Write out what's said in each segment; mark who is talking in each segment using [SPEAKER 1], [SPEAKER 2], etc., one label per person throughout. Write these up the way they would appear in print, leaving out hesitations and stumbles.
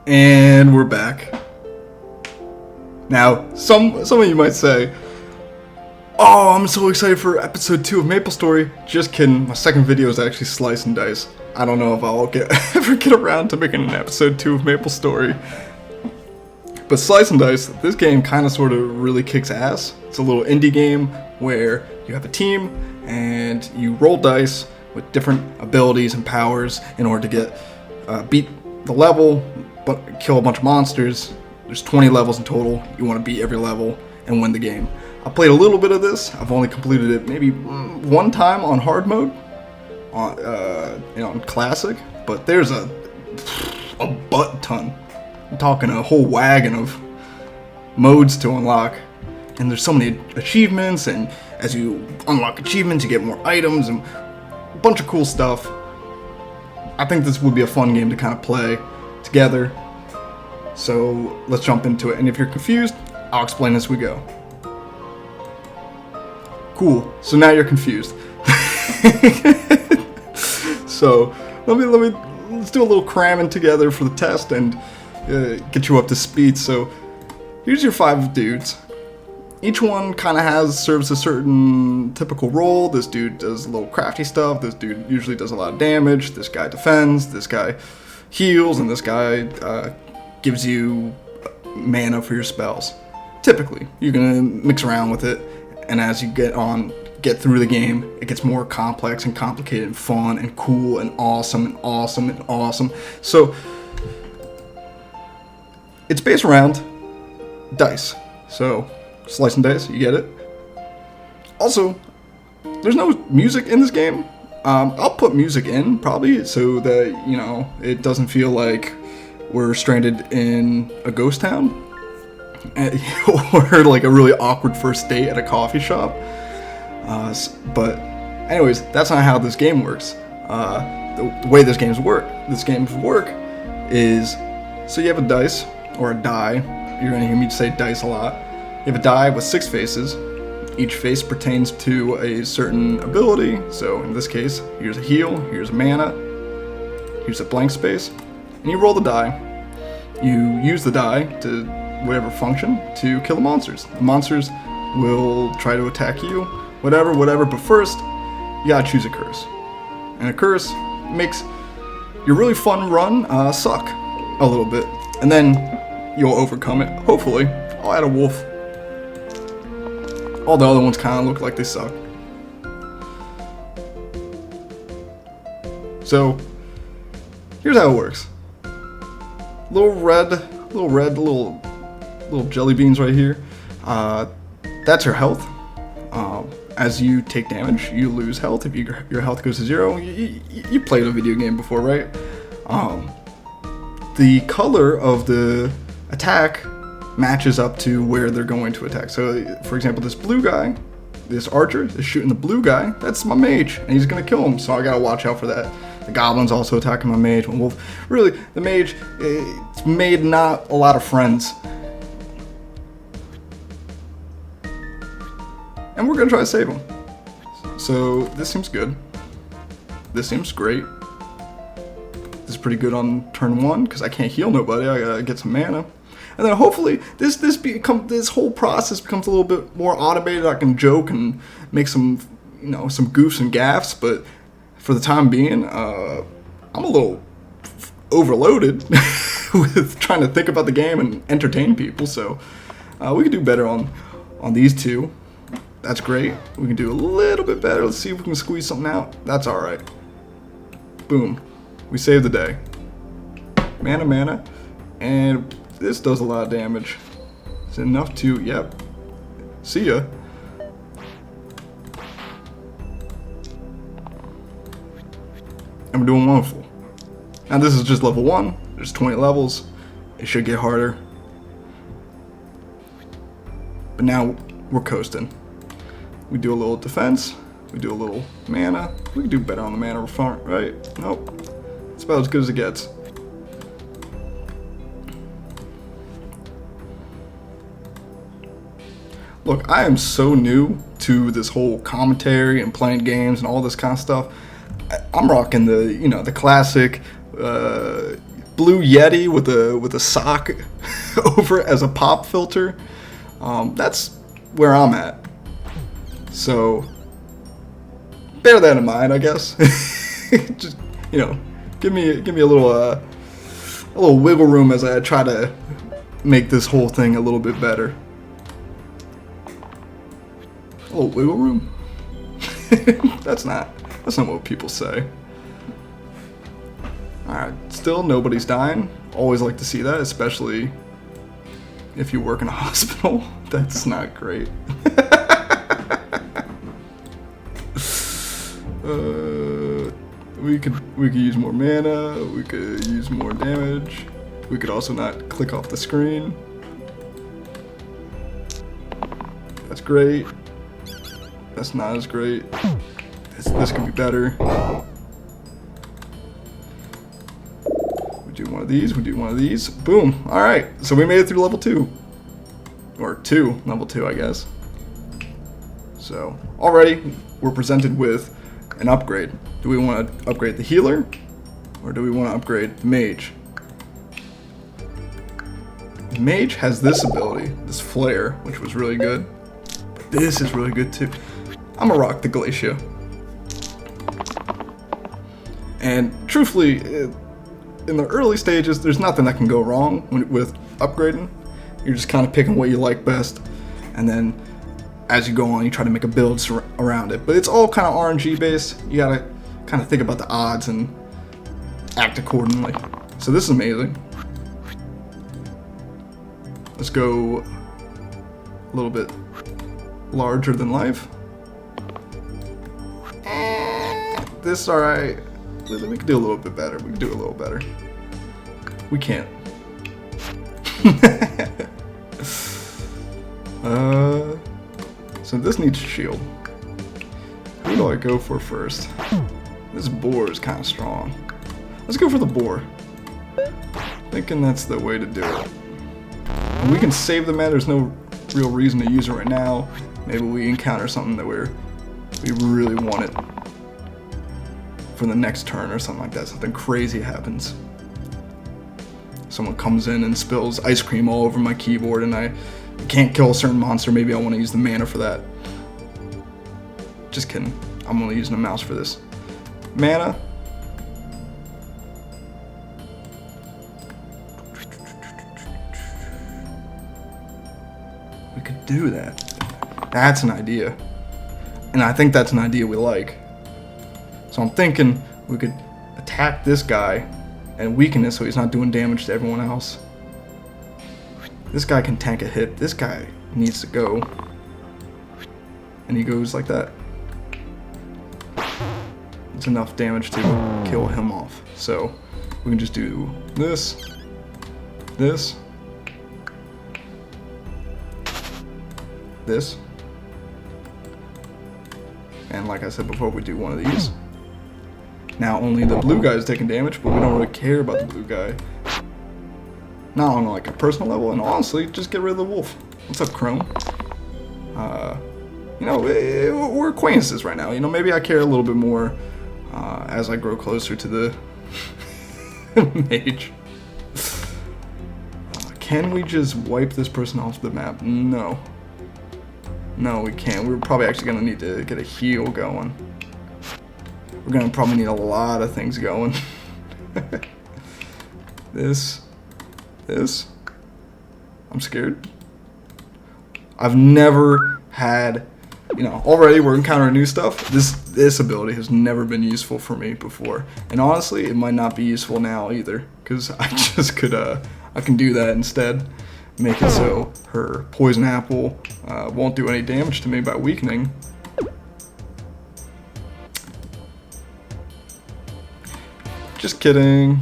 [SPEAKER 1] And we're back. Now, some of you might say, "Oh, I'm so excited for episode 2 of Maple Story." Just kidding. My second video is actually Slice and Dice. I don't know if I'll ever get around to making an episode 2 of Maple Story. But Slice and Dice, this game kind of sort of really kicks ass. It's a little indie game where you have a team and you roll dice with different abilities and powers in order to beat the level, but kill a bunch of monsters. There's 20 levels in total. You want to beat every level and win the game. I played a little bit of this. I've only completed it maybe one time on hard mode, on classic. But there's a butt ton. I'm talking a whole wagon of modes to unlock, and there's so many achievements. And as you unlock achievements, you get more items and a bunch of cool stuff. I think this would be a fun game to kind of play together. So let's jump into it. And if you're confused, I'll explain as we go. Cool. So now you're confused. So let's do a little cramming together for the test and get you up to speed. So here's your 5 dudes. Each one kind of serves a certain typical role. This dude does a little crafty stuff. This dude usually does a lot of damage. This guy defends. This guy heals, and this guy gives you mana for your spells. Typically, you're gonna mix around with it, and as you get through the game, it gets more complex and complicated and fun and cool and awesome and awesome and awesome. So it's based around dice. So Slice and Dice, you get it. Also, there's no music in this game. I'll put music in probably so that it doesn't feel like we're stranded in a ghost town or like a really awkward first date at a coffee shop. But anyways, that's not how this game works. The way this game's work is, so you have a dice or a die. You're gonna hear me say dice a lot. You have a die with 6 faces. Each face pertains to a certain ability. So in this case, here's a heal, here's a mana, here's a blank space, and you roll the die. You use the die to whatever function to kill the monsters. The monsters will try to attack you, whatever, but first, you gotta choose a curse. And a curse makes your really fun run suck a little bit. And then you'll overcome it, hopefully. I'll add a wolf. All the other ones kind of look like they suck. So, here's how it works. Little jelly beans right here. That's your health. As you take damage, you lose health. If your health goes to 0, you played a video game before, right? The color of the attack matches up to where they're going to attack. So, for example, this blue guy, this archer, is shooting the blue guy. That's my mage, and he's gonna kill him. So I gotta watch out for that. The goblin's also attacking my mage. My wolf, really, the mage, it's made not a lot of friends. And we're gonna try to save him. So this seems good. This seems great. This is pretty good on turn 1 because I can't heal nobody. I gotta get some mana. And then hopefully this whole process becomes a little bit more automated. I can joke and make some goofs and gaffes, but for the time being, I'm a little overloaded with trying to think about the game and entertain people. So we can do better on these 2. That's great. We can do a little bit better. Let's see if we can squeeze something out. That's all right. Boom. We saved the day. Mana, and this does a lot of damage. It's enough to, yep. See ya. And we're doing wonderful. Now this is just level 1. There's 20 levels. It should get harder. But now we're coasting. We do a little defense. We do a little mana. We can do better on the mana front, right? Nope. It's about as good as it gets. Look, I am so new to this whole commentary and playing games and all this kind of stuff. I'm rocking the classic blue Yeti with a sock over it as a pop filter. That's where I'm at. So bear that in mind, I guess. Just, you know, give me a little wiggle room as I try to make this whole thing a little bit better. A little wiggle room? That's not what people say. Alright, still nobody's dying. Always like to see that, especially if you work in a hospital. That's not great. We could use more mana, we could use more damage. We could also not click off the screen. That's great. That's not as great. This could be better. We do one of these, we do one of these. Boom. Alright, so we made it through level 2. Or level 2, I guess. So, already we're presented with an upgrade. Do we want to upgrade the healer? Or do we want to upgrade the mage? The mage has this ability, this flare, which was really good. But this is really good too. I'm gonna rock the Glacia. And truthfully, in the early stages, there's nothing that can go wrong with upgrading. You're just kind of picking what you like best, and then as you go on, you try to make a build around it. But it's all kind of RNG based. You gotta kind of think about the odds and act accordingly. So this is amazing. Let's go a little bit larger than life. This, alright. We could do a little bit better. We could do a little better. We can't. So this needs a shield. Who do I go for first? This boar is kind of strong. Let's go for the boar. Thinking that's the way to do it. And we can save the man. There's no real reason to use it right now. Maybe we encounter something that we really want it for the next turn or something like that. Something crazy happens. Someone comes in and spills ice cream all over my keyboard and I can't kill a certain monster. Maybe I want to use the mana for that. Just kidding. I'm only using a mouse for this. Mana. We could do that. That's an idea. And I think that's an idea we like. So I'm thinking we could attack this guy and weaken it so he's not doing damage to everyone else. This guy can tank a hit. This guy needs to go. And he goes like that. It's enough damage to kill him off. So we can just do this, this, this. And like I said before, we do one of these. Now only the blue guy is taking damage, but we don't really care about the blue guy. Not on like a personal level, and honestly, just get rid of the wolf. What's up, Chrome? You know, we're acquaintances right now. You know, maybe I care a little bit more as I grow closer to the mage. Can we just wipe this person off the map? No. No, we can't. We're probably actually going to need to get a heal going. We're going to probably need a lot of things going. This. I'm scared. I've never had, you know, already we're encountering new stuff. This ability has never been useful for me before. And honestly, it might not be useful now either. Because I just could, I can do that instead. Make it so her poison apple won't do any damage to me by weakening. Just kidding.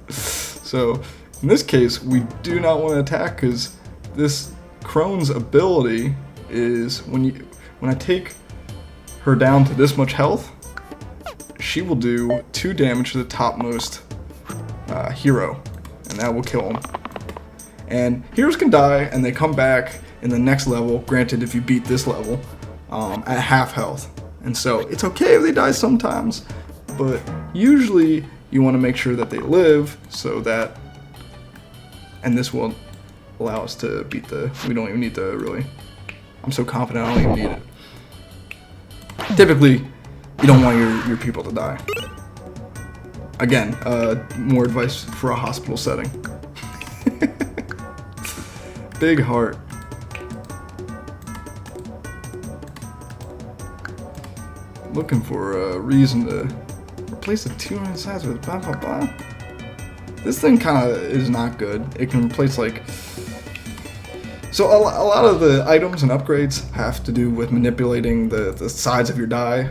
[SPEAKER 1] So in this case, we do not want to attack because this Crone's ability is when I take her down to this much health, she will do 2 damage to the topmost hero, and that will kill him. And heroes can die and they come back in the next level, granted if you beat this level, at half health. And so it's okay if they die sometimes, but usually you want to make sure that they live so that, and this will allow us to beat we don't even need to really, I'm so confident I don't even need it. Typically, you don't want your people to die. Again, more advice for a hospital setting. Big heart. Looking for a reason to replace the 200 sides with blah blah blah. This thing kind of is not good. It can replace like... So a lot of the items and upgrades have to do with manipulating the sides of your die.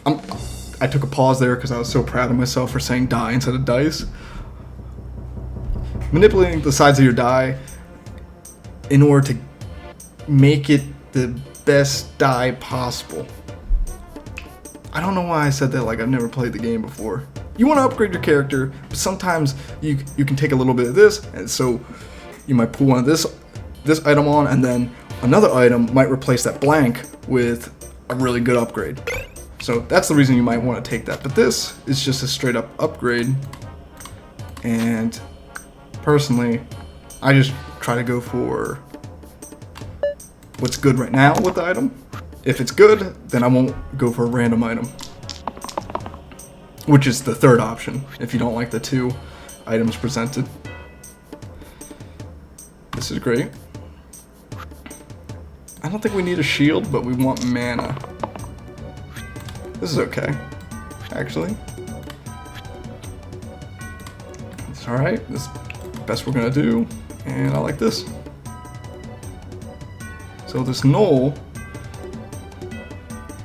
[SPEAKER 1] I took a pause there because I was so proud of myself for saying die instead of dice. Manipulating the sides of your die in order to make it the best die possible. I don't know why I said that like I've never played the game before. You want to upgrade your character, but sometimes you can take a little bit of this, and so you might pull one of this item on, and then another item might replace that blank with a really good upgrade. So that's the reason you might want to take that. But this is just a straight up upgrade, and personally, I just try to go for what's good right now with the item. If it's good, then I won't go for a random item, which is the third option if you don't like the two items presented. This is great. I don't think we need a shield, but we want mana. This is okay, actually. It's alright, this is the best we're gonna do, and I like this. So this Null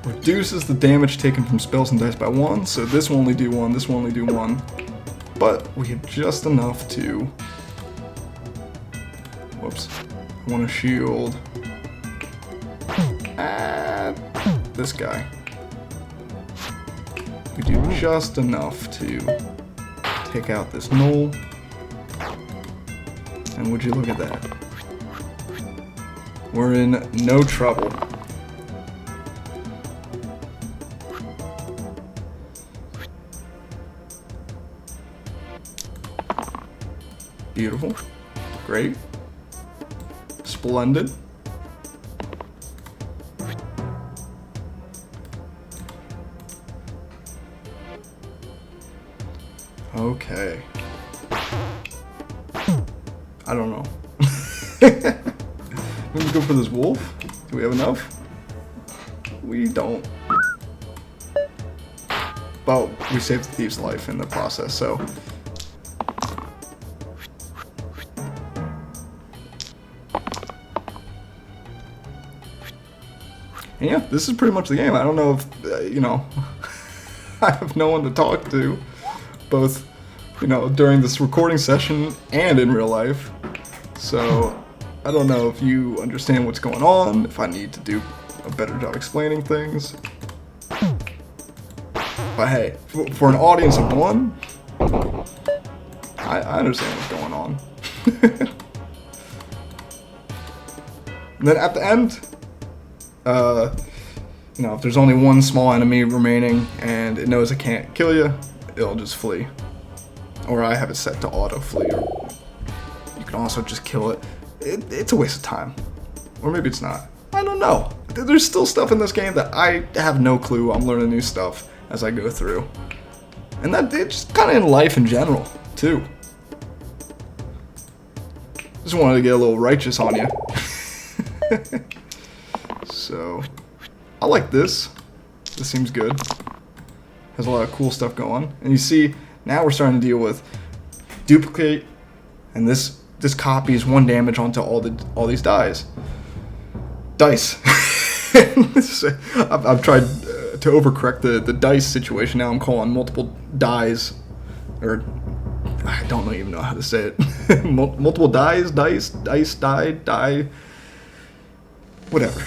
[SPEAKER 1] reduces the damage taken from spells and dice by 1, so this will only do 1, this will only do 1. But we have just enough to... Whoops. I want to shield... this guy. We do just enough to take out this Null. And would you look at that? We're in no trouble. Beautiful. Great. Splendid. Okay. I don't know. Maybe go for this wolf? Do we have enough? We don't. But we saved the thief's life in the process, so... And yeah, this is pretty much the game. I don't know if, you know, I have no one to talk to, both, you know, during this recording session and in real life. So, I don't know if you understand what's going on, if I need to do a better job explaining things. But hey, for an audience of one, I understand what's going on. And then at the end, you know, if there's only one small enemy remaining and it knows it can't kill you, it'll just flee. Or I have it set to auto flee, or you can also just kill it. It's a waste of time. Or maybe it's not. I don't know. There's still stuff in this game that I have no clue. I'm learning new stuff as I go through. And that it's kind of in life in general, too. Just wanted to get a little righteous on you. So, I like this. This seems good. Has a lot of cool stuff going. And you see, now we're starting to deal with duplicate, and this copies 1 damage onto all these dice. I've tried to overcorrect the dice situation. Now I'm calling multiple dies, or I don't even know how to say it. Multiple dice, die, whatever.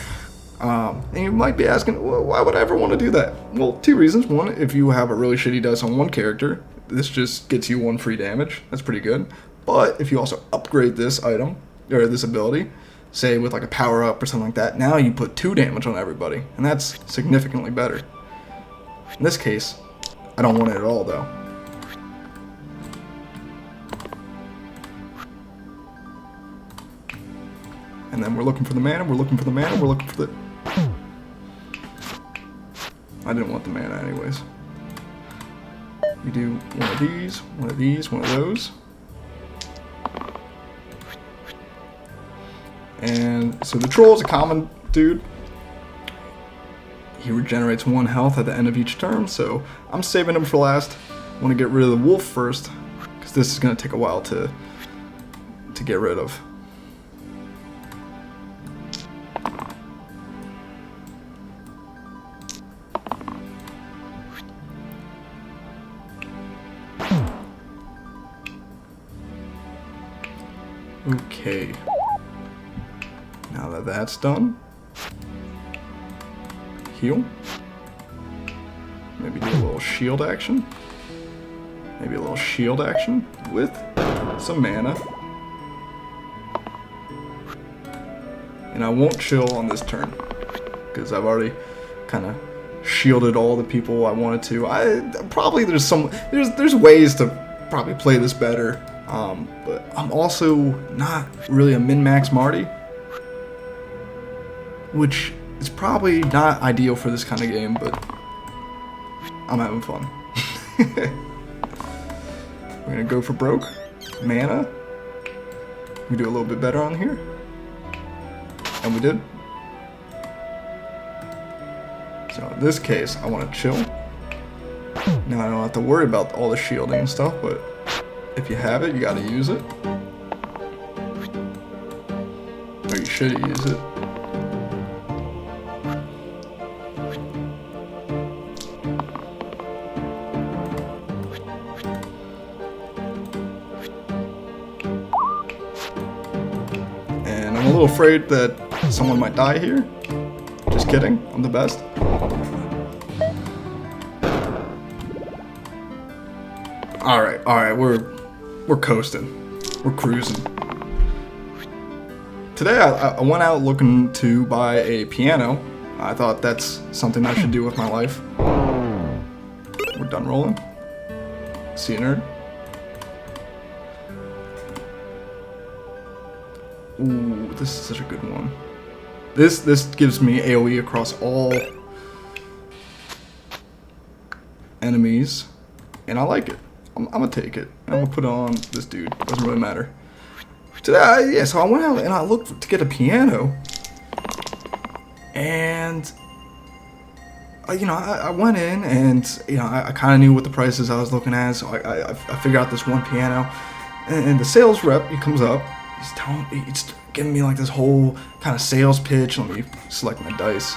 [SPEAKER 1] And you might be asking, well, why would I ever want to do that? Well, 2 reasons. One, if you have a really shitty dice on one character, this just gets you 1 free damage. That's pretty good. But if you also upgrade this item, or this ability, say with like a power up or something like that, now you put 2 damage on everybody. And that's significantly better. In this case, I don't want it at all though. And then we're looking for the mana, we're looking for the mana, we're looking for the... I didn't want the mana anyways. You do one of these, one of these, one of those. And so the troll is a common dude. He regenerates 1 health at the end of each turn, so I'm saving him for last. I want to get rid of the wolf first, because this is going to take a while to get rid of. Okay. Now that that's done, heal. Maybe do a little shield action. Maybe a little shield action with some mana. And I won't chill on this turn, because I've already kind of shielded all the people I wanted to. Probably there's ways to probably play this better. But I'm also not really a min-max Marty, which is probably not ideal for this kind of game, but I'm having fun. We're gonna go for broke. Mana. We do a little bit better on here. And we did. So in this case, I want to chill. Now I don't have to worry about all the shielding and stuff, but if you have it, you gotta use it. Or you should use it. And I'm a little afraid that someone might die here. Just kidding, I'm the best. Alright, we're coasting. We're cruising. Today I went out looking to buy a piano. I thought that's something I should do with my life. We're done rolling. See you, nerd. Ooh, this is such a good one. This gives me AoE across all enemies, and I like it. I'm gonna take it. I'm gonna put it on this dude. Doesn't really matter. Today, yeah, so I went out and I looked to get a piano, and I went in and I kind of knew what the prices I was looking at, so I figured out this one piano, and the sales rep, he comes up, he's giving me like this whole kind of sales pitch. Let me select my dice.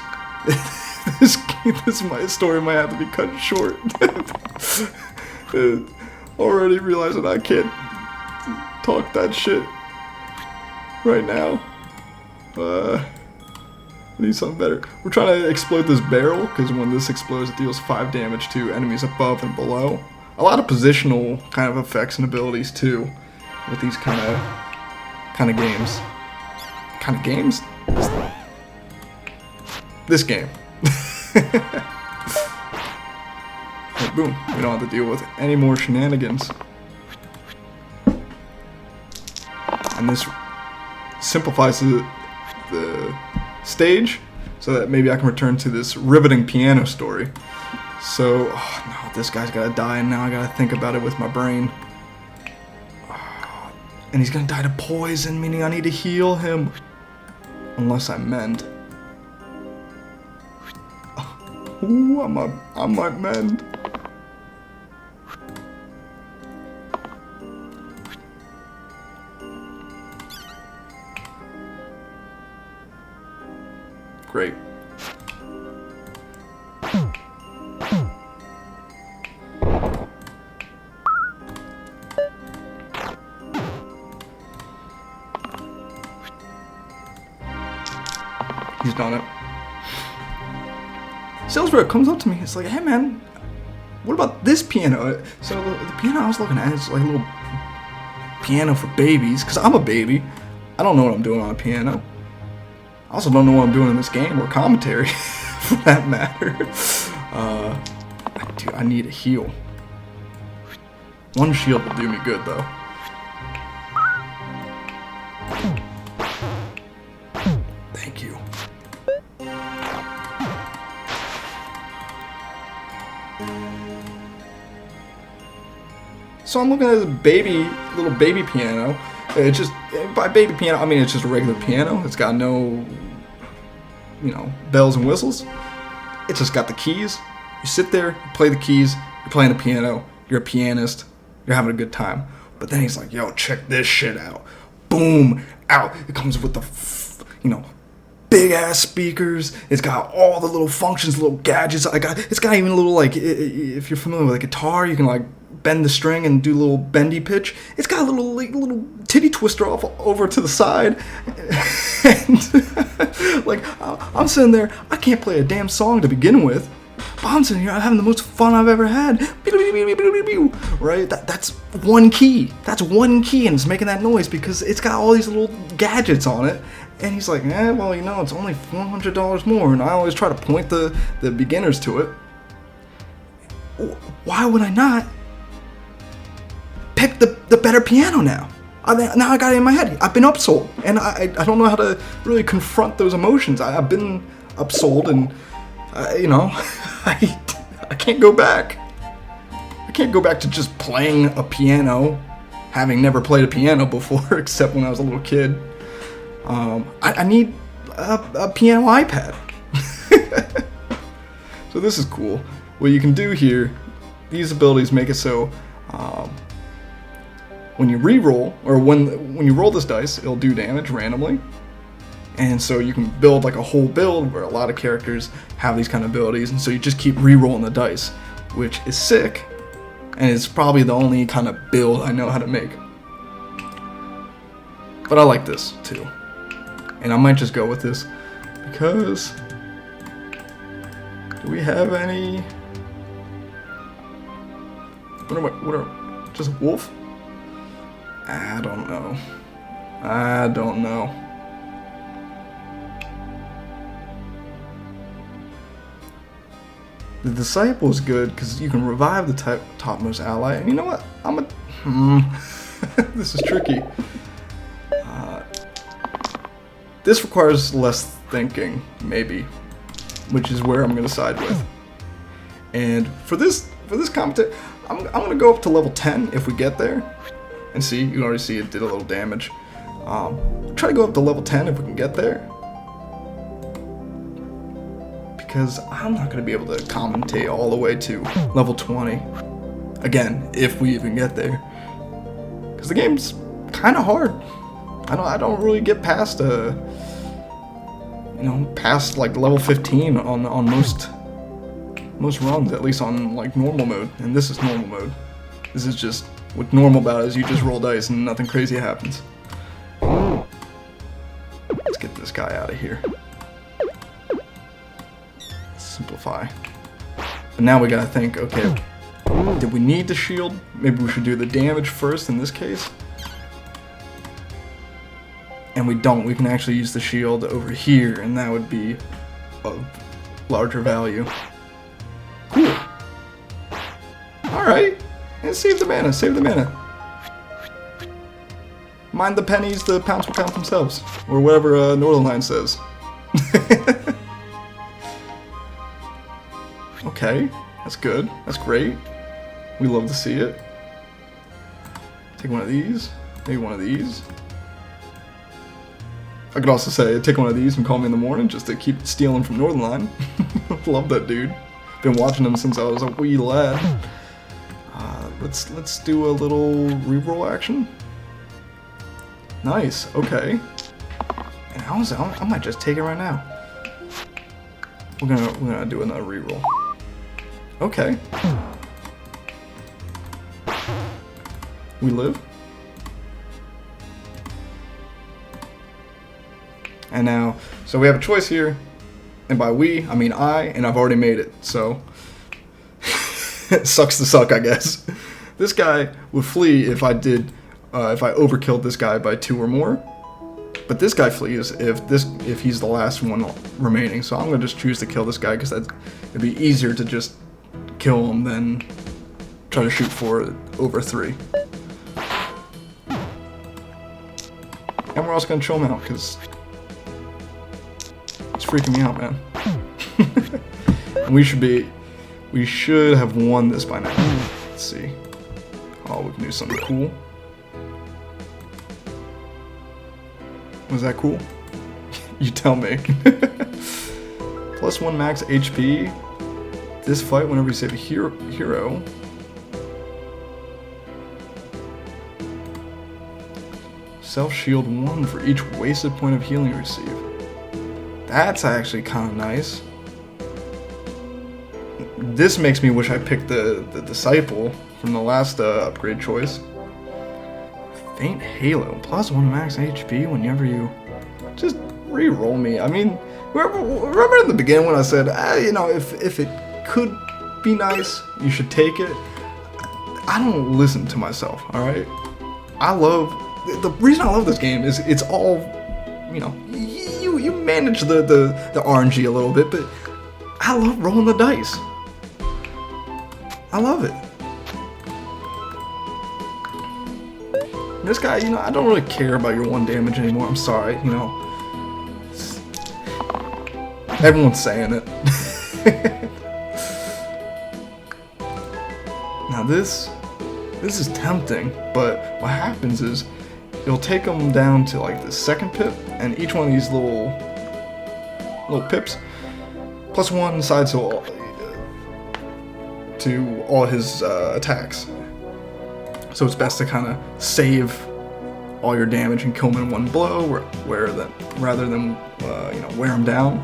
[SPEAKER 1] My story might have to be cut short. Already realizing I can't talk that shit right now. I need something better. We're trying to explode this barrel, because when this explodes, it deals 5 damage to enemies above and below. A lot of positional kind of effects and abilities too, with these kind of games. Kind of games? This game. And boom, we don't have to deal with any more shenanigans. And this simplifies the stage so that maybe I can return to this riveting piano story. So, no, this guy's gotta die, and now I gotta think about it with my brain. And he's gonna die to poison, meaning I need to heal him. Unless I mend. Ooh, I might mend. Great. He's done it. Sales rep comes up to me. It's like, hey man, what about this piano? So the piano I was looking at is like a little piano for babies, because I'm a baby. I don't know what I'm doing on a piano. I also don't know what I'm doing in this game, or commentary, for that matter. Dude, I need a heal. One shield will do me good, though. So I'm looking at this little baby piano. It's just, by baby piano, I mean it's just a regular piano. It's got no, bells and whistles. It's just got the keys. You sit there, you play the keys, you're playing the piano, you're a pianist, you're having a good time. But then he's like, yo, check this shit out. Boom, out. It comes with the, big ass speakers. It's got all the little functions, little gadgets. It's got even a little, like, if you're familiar with a guitar, you can like bend the string and do a little bendy pitch. It's got a little titty twister off over to the side. And like, I'm sitting there, I can't play a damn song to begin with. But I'm sitting here, I'm having the most fun I've ever had. Right? That's one key. That's one key, and it's making that noise because it's got all these little gadgets on it. And he's like, well, it's only $400 more. And I always try to point the beginners to it. Why would I not pick the better piano now? Now I got it in my head. I've been upsold. And I don't know how to really confront those emotions. I've been upsold, and, I can't go back. I can't go back to just playing a piano, having never played a piano before, except when I was a little kid. I need a piano iPad. So this is cool. What you can do here, these abilities make it so when you re-roll, or when you roll this dice, it'll do damage randomly. And so you can build like a whole build where a lot of characters have these kind of abilities, and so you just keep re-rolling the dice, which is sick, and it's probably the only kind of build I know how to make. But I like this too. And I might just go with this because, do we have any, what are just a wolf? I don't know. The disciple is good because you can revive the topmost ally, and you know what? This is tricky. This requires less thinking, maybe, which is where I'm going to side with. And for this commentary, I'm going to go up to level 10 if we get there. And see, you can already see it did a little damage. Try to go up to level 10 if we can get there. Because I'm not going to be able to commentate all the way to level 20. Again, if we even get there. Because the game's kind of hard. I don't really get past past like level 15 on most runs, at least on like normal mode. And this is normal mode. This is just, what normal about it is you just roll dice and nothing crazy happens. Let's get this guy out of here. Simplify. But now we gotta think, okay, did we need the shield? Maybe we should do the damage first in this case. And we don't. We can actually use the shield over here, and that would be of larger value. Cool. Alright. And save the mana, save the mana. Mind the pennies, the pounds will count themselves. Or whatever Northernlion says. Okay, that's good. That's great. We love to see it. Take one of these. Maybe one of these. I could also say, take one of these and call me in the morning just to keep stealing from Northernlion. Love that dude. Been watching him since I was a wee lad. Let's do a little reroll action. Nice. Okay. And I might just take it right now. We're gonna do another reroll. Okay. We live. And now, so we have a choice here, and by we, I mean I, and I've already made it, so it sucks to suck, I guess. This guy would flee if I overkilled this guy by 2 or more, but this guy flees if he's the last one remaining, so I'm gonna just choose to kill this guy because it'd be easier to just kill him than try to shoot for over 3. And we're also gonna chill him out because it's freaking me out, man. And we should have won this by now. Let's see. Oh, we can do something cool. Was that cool? You tell me. +1 max HP. This fight whenever you save a hero. Self-shield 1 for each wasted point of healing you receive. That's actually kind of nice. This makes me wish I picked the Disciple from the last upgrade choice. Faint Halo, +1 max HP whenever you... Just re-roll me. I mean, remember in the beginning when I said, you know, if it could be nice, you should take it. I don't listen to myself, alright? The reason I love this game is it's all, you know, you manage the RNG a little bit, but I love rolling the dice. I love it. This guy, you know, I don't really care about your 1 damage anymore. I'm sorry, you know. Everyone's saying it. Now this is tempting, but what happens is it'll take them down to like the 2nd pip, and each one of these little pips +1 side to all his attacks. So it's best to kind of save all your damage and kill him in 1 blow, rather than you know, wear him down.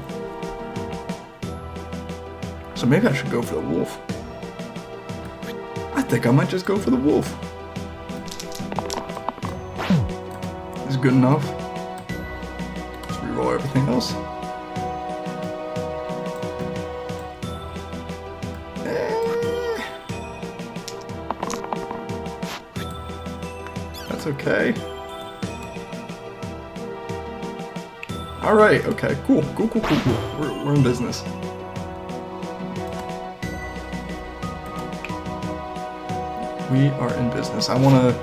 [SPEAKER 1] So maybe I should go for the wolf. I think I might just go for the wolf. Is good enough. Let's reroll everything else. That's okay. Alright, okay, cool. We're in business. We are in business. I want to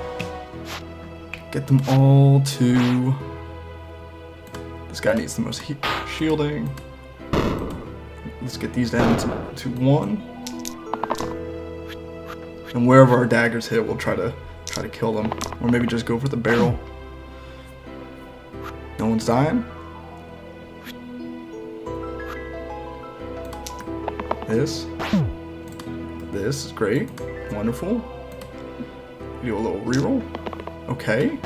[SPEAKER 1] get them all to... This guy needs the most shielding. Let's get these down to 1. And wherever our daggers hit, we'll try to kill them. Or maybe just go for the barrel. No one's dying. This is great. Wonderful. Do a little reroll. Okay.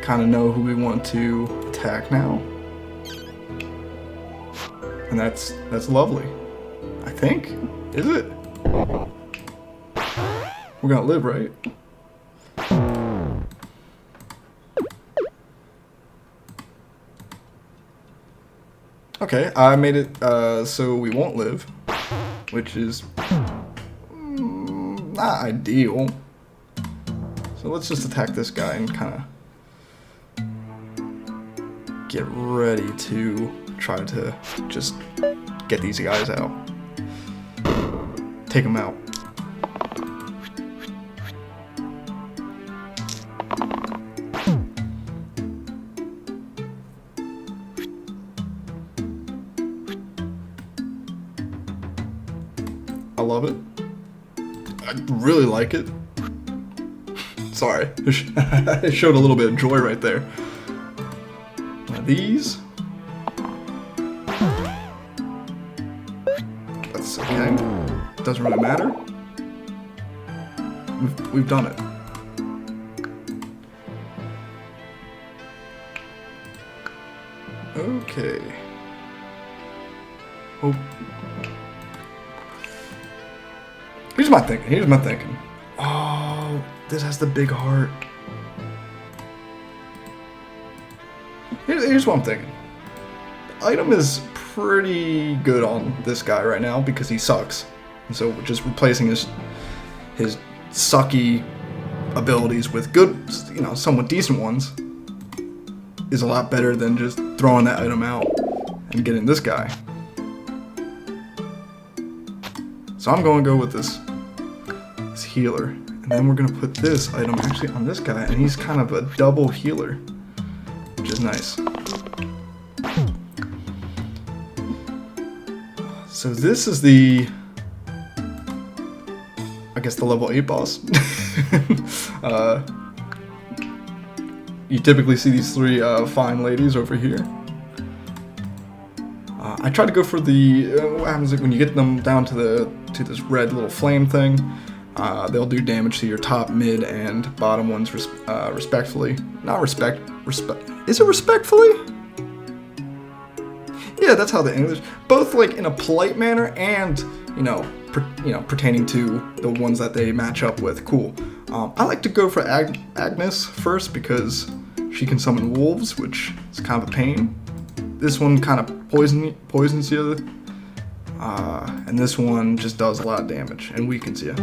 [SPEAKER 1] Kind of know who we want to attack now. And that's lovely. I think. Is it? We're gonna live, right? Okay, I made it so we won't live, which is not ideal. So let's just attack this guy and kind of get ready to try to just get these guys out. Take them out. I love it. I really like it. Sorry, I showed a little bit of joy right there. Now these. That's okay. Doesn't really matter. We've done it. Okay. Oh. Here's my thinking. Oh, this has the big heart. Here's what I'm thinking. The item is pretty good on this guy right now because he sucks. And so just replacing his sucky abilities with good, you know, somewhat decent ones is a lot better than just throwing that item out and getting this guy. So I'm going to go with this healer. And then we're going to put this item actually on this guy, and he's kind of a double healer, which is nice. So this is the... I guess the level 8 boss. You typically see these 3 fine ladies over here. I tried to go for the what happens when you get them down to this red little flame thing. They'll do damage to your top, mid, and bottom ones respectfully. Not respect. Is it respectfully? Yeah, that's how the English. Both like in a polite manner and pertaining to the ones that they match up with. Cool. I like to go for Agnes first because she can summon wolves, which is kind of a pain. This one kind of poisons you, and this one just does a lot of damage and weakens you.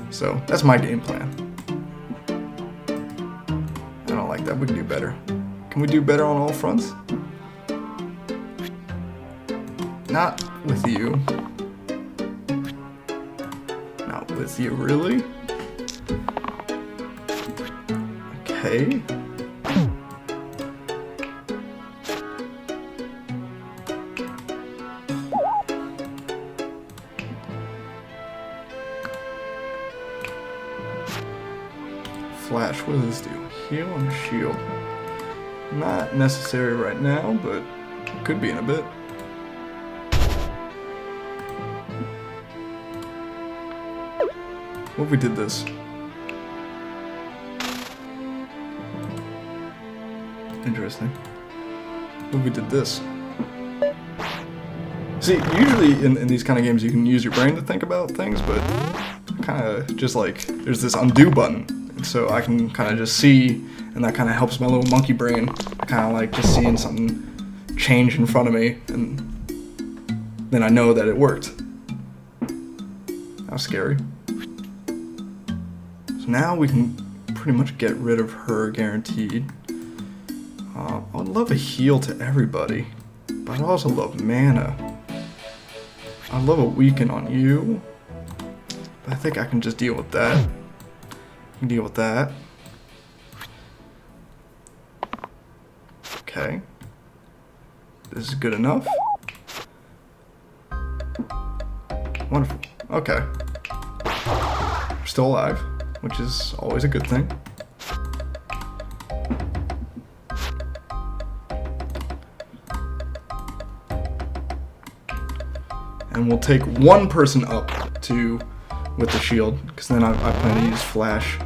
[SPEAKER 1] So that's my game plan. I don't like that. We can do better. Can we do better on all fronts? Not with you. Not with you, really? Okay. Flash, what does this do? Heal and shield. Not necessary right now, but could be in a bit. What if we did this? Interesting. What if we did this? See, usually in these kind of games you can use your brain to think about things, but kind of just like, there's this undo button. And so I can kind of just see, and that kind of helps my little monkey brain, kind of like just seeing something change in front of me, and then I know that it worked. That was scary. Now we can pretty much get rid of her, guaranteed. I would love a heal to everybody, but I'd also love mana. I'd love a weaken on you, but I think I can just deal with that. I can deal with that. Okay. This is good enough. Wonderful. Okay. We're still alive, which is always a good thing. And we'll take one person up with the shield, because then I plan to use Flash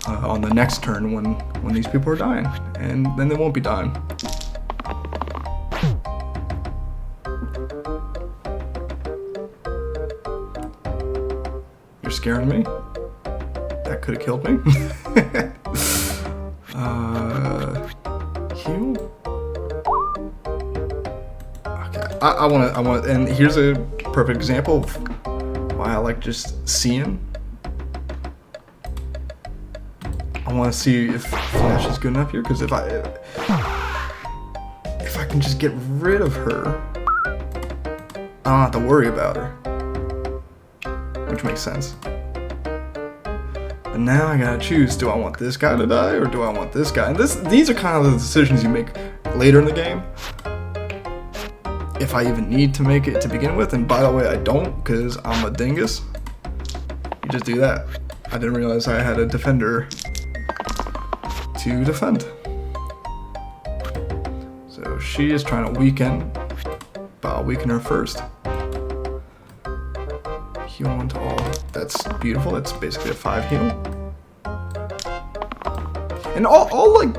[SPEAKER 1] on the next turn when these people are dying, and then they won't be dying. You're scaring me? That could have killed me. Heal? Okay, I want, and here's a perfect example of why I like just seeing. I want to see if Flash is good enough here, because if I can just get rid of her, I don't have to worry about her, which makes sense. But now I gotta choose, do I want this guy to die or do I want this guy? And these are kind of the decisions you make later in the game, if I even need to make it to begin with. And by the way, I don't, because I'm a dingus. You just do that. I didn't realize I had a defender to defend. So she is trying to weaken, but I'll weaken her first. Heal 1 to all. That's beautiful. That's basically a 5 heal. And all like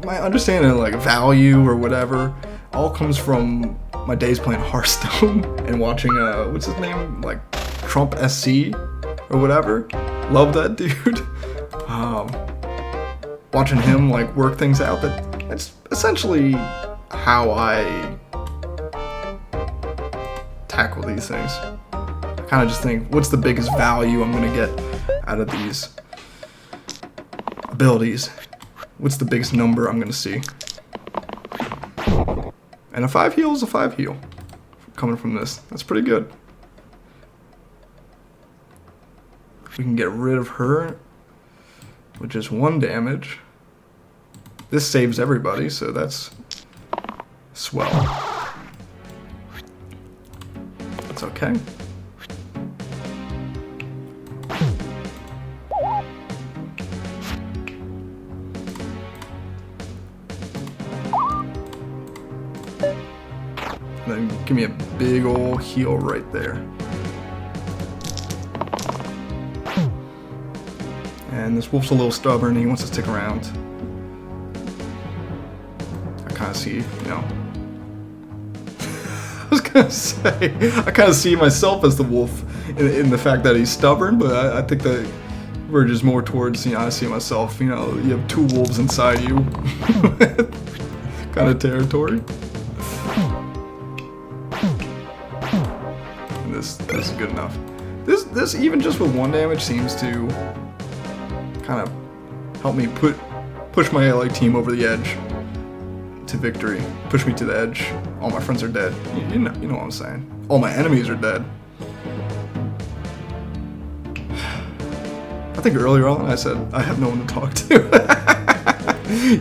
[SPEAKER 1] my understanding of like value or whatever all comes from my days playing Hearthstone and watching what's his name, like Trump SC or whatever. Love that dude. Watching him like work things out. That's essentially how I tackle these things. I kind of just think, what's the biggest value I'm gonna get out of these abilities? What's the biggest number I'm gonna see? And a 5 heal is a 5 heal. Coming from this, that's pretty good. We can get rid of her with just 1 damage. This saves everybody, so that's swell. That's okay. give me a big ol' heal right there. And this wolf's a little stubborn, he wants to stick around. I kinda see, you know. I was gonna say, I kinda see myself as the wolf in the fact that he's stubborn, but I think that verges more towards, you know, I see myself, you know, you have two wolves inside you. Kind of territory. And this is good enough. This even just with 1 damage seems to kind of help me push my like team over the edge to victory. Push me to the edge. All my friends are dead. You know what I'm saying. All my enemies are dead. I think earlier on I said I have no one to talk to.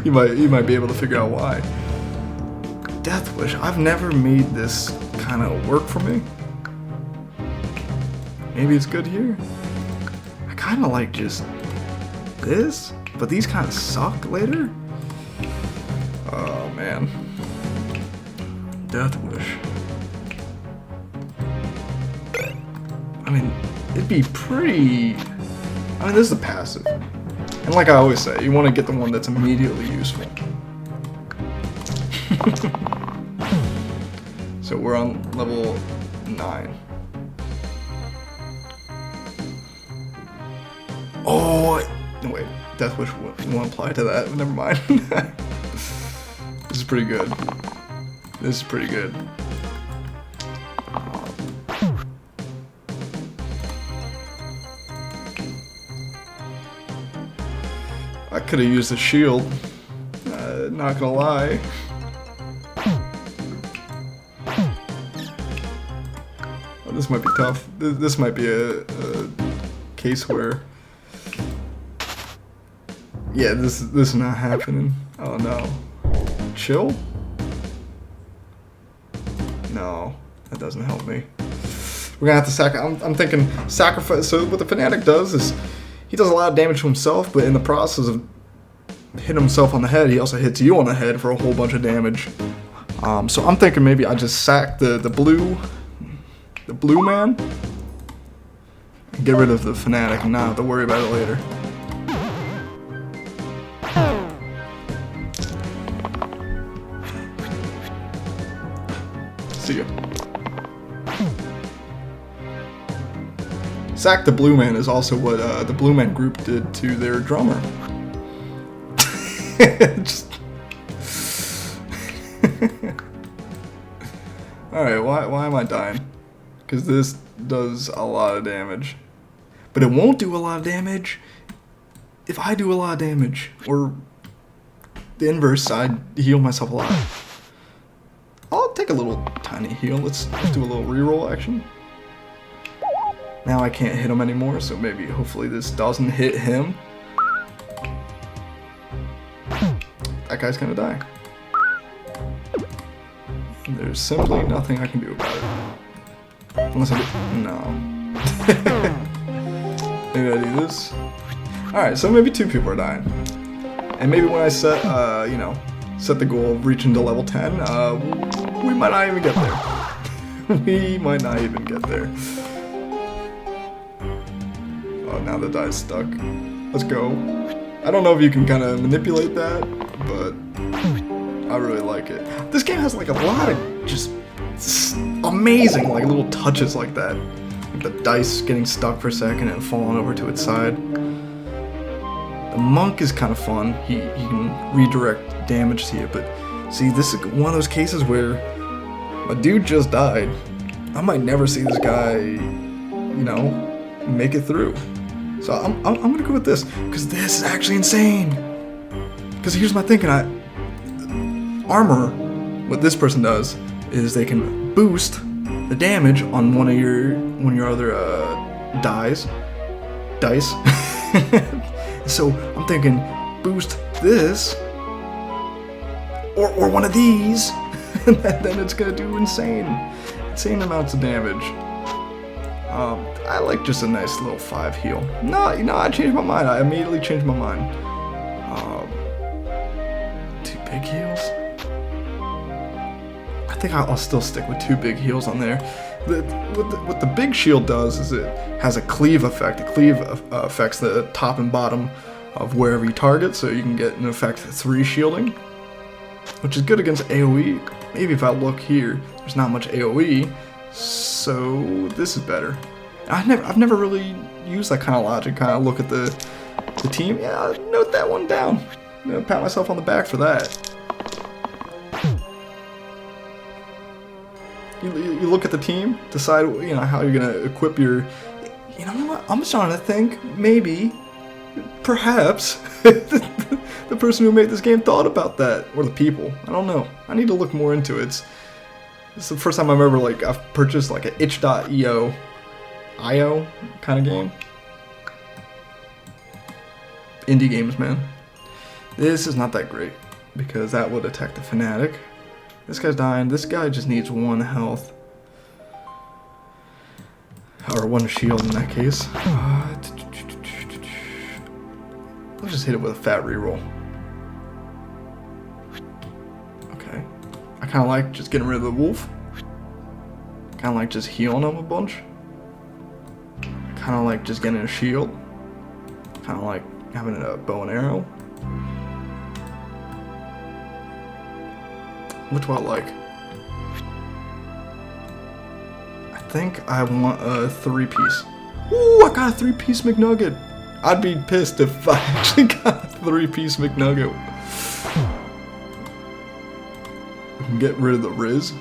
[SPEAKER 1] you might be able to figure out why. Death Wish. I've never made this kind of work for me. Maybe it's good here. I kind of like just this, but these kind of suck later. Oh man. Death Wish. I mean, it'd be pretty. I mean, this is a passive. And like I always say, you want to get the one that's immediately useful. So we're on level 9. Oh, no, wait. Death Wish won't apply to that. Never mind. This is pretty good. This is pretty good. I could have used a shield, not gonna lie. Oh, this might be tough. This might be a case where, yeah, this is not happening. Oh no. Chill? No, that doesn't help me. We're gonna have to I'm thinking sacrifice. So what the Fanatic does is, he does a lot of damage to himself, but in the process of hitting himself on the head, he also hits you on the head for a whole bunch of damage. So I'm thinking maybe I just sack the blue man, and get rid of the Fanatic and not have to worry about it later. See ya. Sack the Blue Man is also what the Blue Man group did to their drummer. Alright, why am I dying? Because this does a lot of damage. But it won't do a lot of damage if I do a lot of damage. Or the inverse, I heal myself a lot. I'll take a little tiny heal. Let's do a little reroll action. Now I can't hit him anymore, so maybe hopefully this doesn't hit him. That guy's gonna die. And there's simply nothing I can do about it. Unless I do. No. Maybe I do this. Alright, so maybe 2 people are dying. And maybe when I set, you know, set the goal of reaching to level 10, we might not even get there. We might not even get there. Oh, now the die's stuck. Let's go. I don't know if you can kind of manipulate that, but I really like it. This game has like a lot of just amazing like little touches like that. Like the dice getting stuck for a second and falling over to its side. The monk is kind of fun. He can redirect damage to you, but see, this is one of those cases where my dude just died. I might never see this guy, you know, make it through. So I'm gonna go with this, because this is actually insane. Because here's my thinking, armor, what this person does is they can boost the damage on one of your other dice. So I'm thinking boost this or one of these, and then it's gonna do insane amounts of damage. I like just a nice little 5 heal. No, you know, I changed my mind. I immediately changed my mind. 2 big heals? I think I'll still stick with 2 big heals on there. What the big shield does is it has a cleave effect. A cleave affects the top and bottom of wherever you target, so you can get, in effect, 3 shielding, which is good against AoE. Maybe if I look here, there's not much AoE, so this is better. I've never really used that kind of logic. Kind of look at the team. Yeah, I'll note that one down. You know, pat myself on the back for that. You look at the team, decide how you're gonna equip your. You know what? I'm starting to think maybe, perhaps, the person who made this game thought about that, or the people. I don't know. I need to look more into it. It's the first time I've ever I've purchased an itch.io kind of game. Indie games, man. This is not that great because that would attack the fanatic. This guy's dying. This guy just needs 1 health. Or 1 shield in that case. Let's just hit it with a fat reroll. Okay. I kind of like just getting rid of the wolf. Kind of like just healing him a bunch. Kind of like just getting a shield. Kind of like having a bow and arrow. What do I like? I think I want a 3-piece. Ooh, I got a 3-piece McNugget. I'd be pissed if I actually got a 3-piece McNugget. We can get rid of the Riz.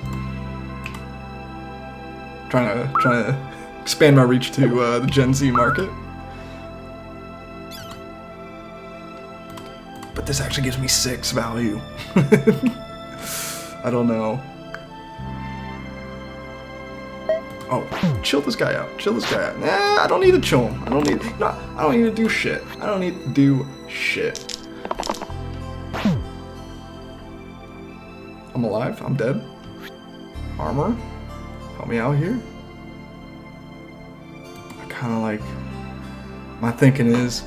[SPEAKER 1] Trying to expand my reach to the Gen Z market. But this actually gives me 6 value. I don't know. Oh, chill this guy out. Chill this guy out. Nah, I don't need to chill him. I don't need to do shit. I don't need to do shit. I'm alive. I'm dead. Armor. Help me out here. I kind of my thinking is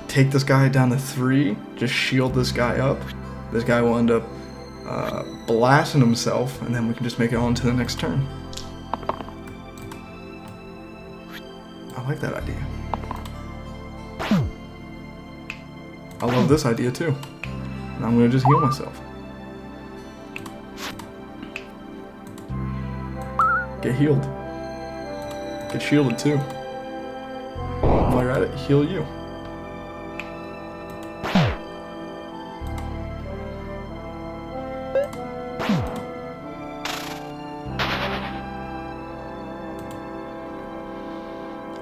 [SPEAKER 1] take this guy down to 3. Just shield this guy up. This guy will end up blasting himself, and then we can just make it on to the next turn. I like that idea. I love this idea too. And I'm gonna just heal myself. Get healed. Get shielded too. While you're at it, heal you.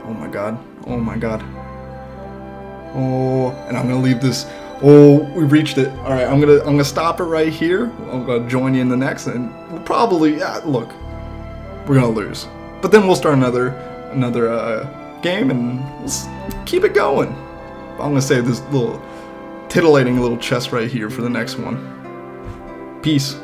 [SPEAKER 1] Oh my god. Oh my god. Oh, and I'm gonna leave this. Oh, we reached it. All right, I'm gonna stop it right here. I'm gonna join you in the next, and we'll probably look. We're gonna lose, but then we'll start another game, and we'll keep it going. I'm gonna save this little titillating little chest right here for the next one. Peace.